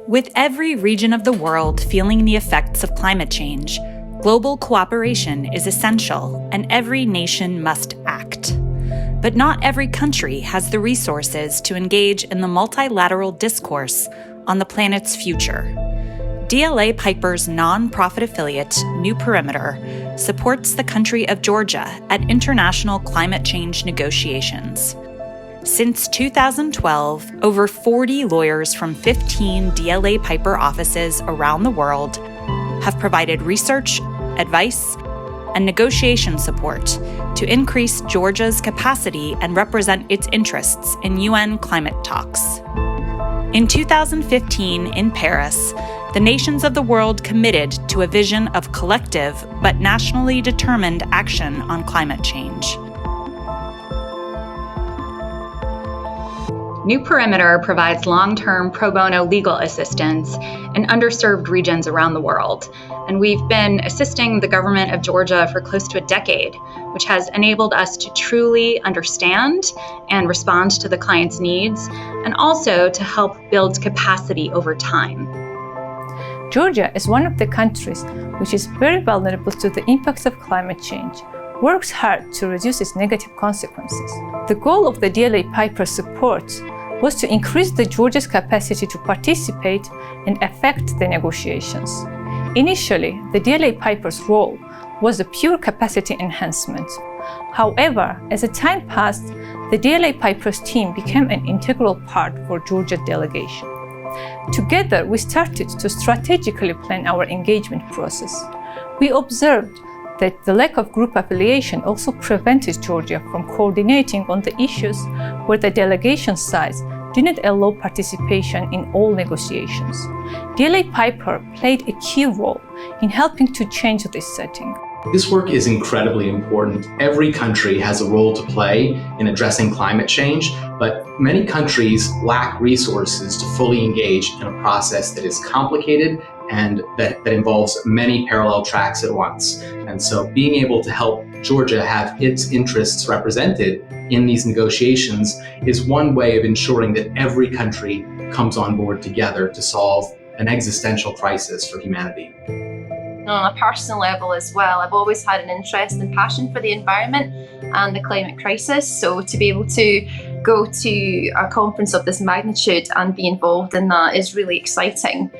With every region of the world feeling the effects of climate change, global cooperation is essential and every nation must act. But not every country has the resources to engage in the multilateral discourse on the planet's future. DLA Piper's non-profit affiliate, New Perimeter, supports the country of Georgia at international climate change negotiations. Since 2012, over 40 lawyers from 15 DLA Piper offices around the world have provided research, advice, and negotiation support to increase Georgia's capacity and represent its interests in UN climate talks. In 2015, in Paris, the nations of the world committed to a vision of collective but nationally determined action on climate change. New Perimeter provides long-term pro bono legal assistance in underserved regions around the world, and we've been assisting the government of Georgia for close to a decade, which has enabled us to truly understand and respond to the client's needs, and also to help build capacity over time. Georgia is one of the countries which is very vulnerable to the impacts of climate change, works hard to reduce its negative consequences. The goal of the DLA Piper support was to increase the Georgia's capacity to participate and affect the negotiations. Initially, the DLA Piper's role was a pure capacity enhancement. However, as the time passed, the DLA Piper's team became an integral part for Georgia delegation. Together, we started to strategically plan our engagement process. We observed that the lack of group affiliation also prevented Georgia from coordinating on the issues where the delegation size didn't allow participation in all negotiations. DLA Piper played a key role in helping to change this setting. This work is incredibly important. Every country has a role to play in addressing climate change, but many countries lack resources to fully engage in a process that is complicated and that involves many parallel tracks at once. And so being able to help Georgia have its interests represented in these negotiations is one way of ensuring that every country comes on board together to solve an existential crisis for humanity. On a personal level as well, I've always had an interest and passion for the environment and the climate crisis. So to be able to go to a conference of this magnitude and be involved in that is really exciting.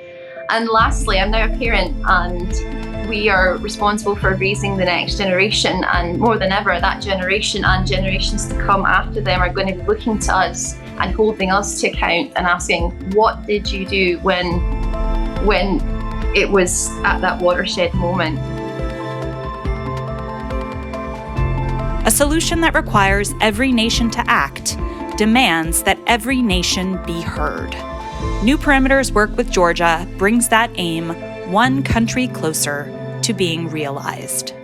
And lastly, I'm now a parent and we are responsible for raising the next generation, and more than ever, that generation and generations to come after them are going to be looking to us and holding us to account and asking, what did you do when it was at that watershed moment? A solution that requires every nation to act demands that every nation be heard. New Perimeter's work with Georgia brings that aim one country closer to being realized.